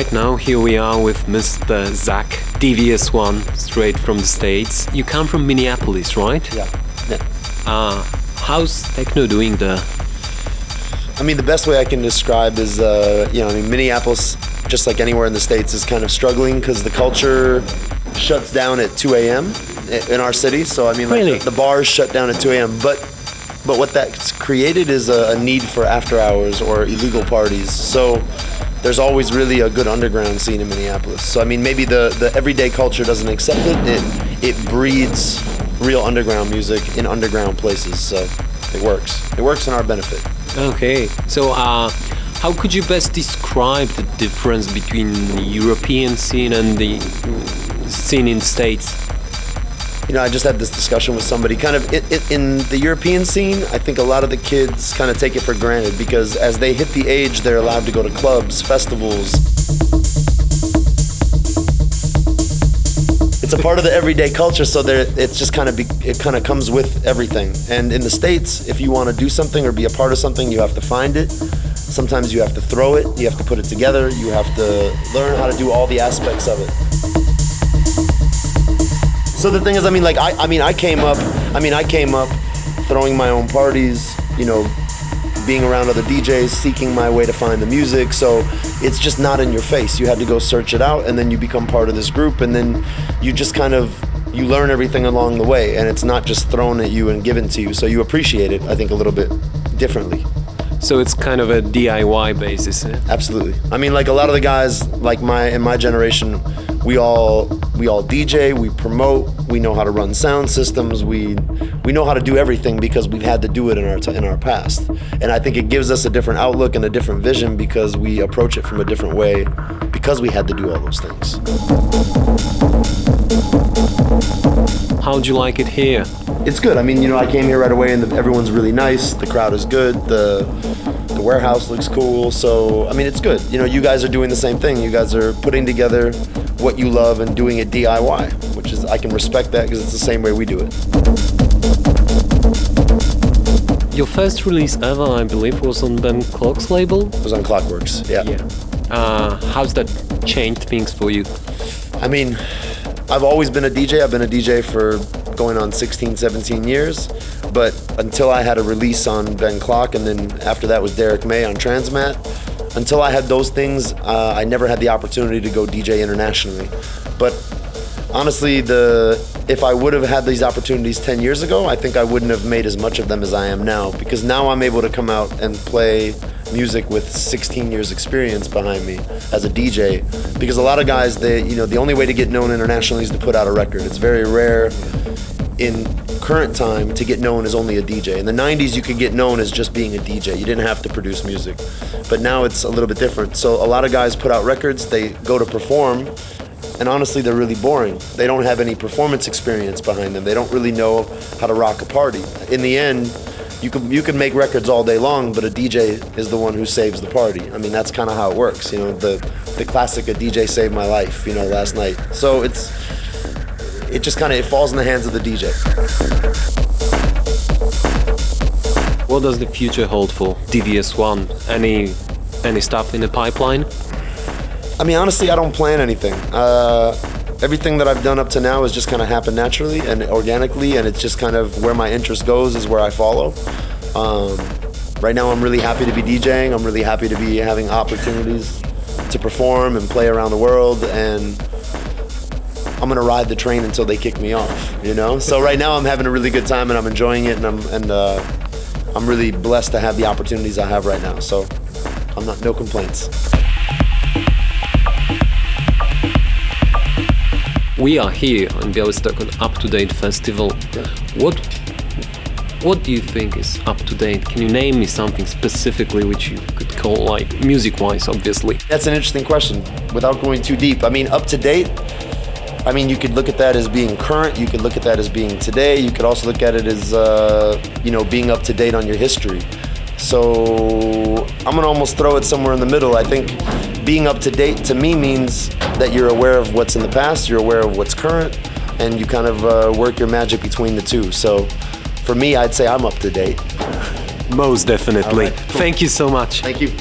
Right now, here we are with Mr. Zach, DVS1, straight from the States. You come from Minneapolis, right? Yeah. How's techno doing there? I mean, the best way I can describe is, Minneapolis, just like anywhere in the States, is kind of struggling because the culture shuts down at 2 a.m. in our city. So, I mean, like really? the bars shut down at 2 a.m. But what that's created is a need for after hours or illegal parties. So there's always really a good underground scene in Minneapolis. So, I mean, maybe the everyday culture doesn't accept it. It breeds real underground music in underground places. So it works. It works in our benefit. Okay. So, how could you best describe the difference between the European scene and the scene in the States? You know, I just had this discussion with somebody. Kind of in the European scene, I think a lot of the kids kind of take it for granted because as they hit the age, they're allowed to go to clubs, festivals. It's a part of the everyday culture, so it's just it kind of comes with everything. And in the States, if you want to do something or be a part of something, you have to find it. Sometimes you have to throw it. You have to put it together. You have to learn how to do all the aspects of it. So the thing is, I came up throwing my own parties, you know, being around other DJs, seeking my way to find the music. So it's just not in your face. You had to go search it out, and then you become part of this group, and then you just you learn everything along the way, and it's not just thrown at you and given to you. So you appreciate it, I think, a little bit differently. So it's kind of a DIY basis, eh? Absolutely. I mean, like a lot of the guys, like in my generation, we all DJ, we promote, we know how to run sound systems, we know how to do everything because we've had to do it in our past. And I think it gives us a different outlook and a different vision because we approach it from a different way because we had to do all those things. How'd you like it here? It's good. I mean, you know, I came here right away and everyone's really nice. The crowd is good. The warehouse looks cool. So, I mean, it's good. You know, you guys are doing the same thing. You guys are putting together what you love and doing it DIY, which is, I can respect that because it's the same way we do it. Your first release ever, I believe, was on Ben Clock's label? It was on Clockworks, yeah. How's that changed things for you? I mean, I've always been a DJ. I've been a DJ for going on 16, 17 years. But until I had a release on Ben Clock, and then after that was Derek May on Transmat, until I had those things, I never had the opportunity to go DJ internationally. But honestly, if I would have had these opportunities 10 years ago, I think I wouldn't have made as much of them as I am now, because now I'm able to come out and play music with 16 years experience behind me as a DJ. Because a lot of guys, the only way to get known internationally is to put out a record. It's very rare in current time to get known as only a DJ. In the 90s, you could get known as just being a DJ. You didn't have to produce music. But now it's a little bit different. So a lot of guys put out records, they go to perform, and honestly, they're really boring. They don't have any performance experience behind them. They don't really know how to rock a party. In the end, you can make records all day long, but a DJ is the one who saves the party. I mean, that's kind of how it works. You know, the classic, a DJ saved my life, you know, last night. So it just kind of, it falls in the hands of the DJ. What does the future hold for DVS1? Any stuff in the pipeline? I mean, honestly, I don't plan anything. Everything that I've done up to now has just kind of happened naturally and organically, and it's just kind of where my interest goes is where I follow. Right now, I'm really happy to be DJing. I'm really happy to be having opportunities to perform and play around the world, and I'm gonna ride the train until they kick me off, you know? So right now, I'm having a really good time and I'm enjoying it, and I'm really blessed to have the opportunities I have right now. So no complaints. We are here in Białystok on Up to Date Festival. Yeah. What do you think is up to date? Can you name me something specifically which you could call, like, music-wise, obviously? That's an interesting question. Without going too deep, I mean, up to date, I mean, you could look at that as being current. You could look at that as being today. You could also look at it as, being up to date on your history. So I'm gonna almost throw it somewhere in the middle. I think being up to date to me means that you're aware of what's in the past, you're aware of what's current, and you kind of work your magic between the two. So for me, I'd say I'm up to date. Most definitely. All right, cool. Thank you so much. Thank you.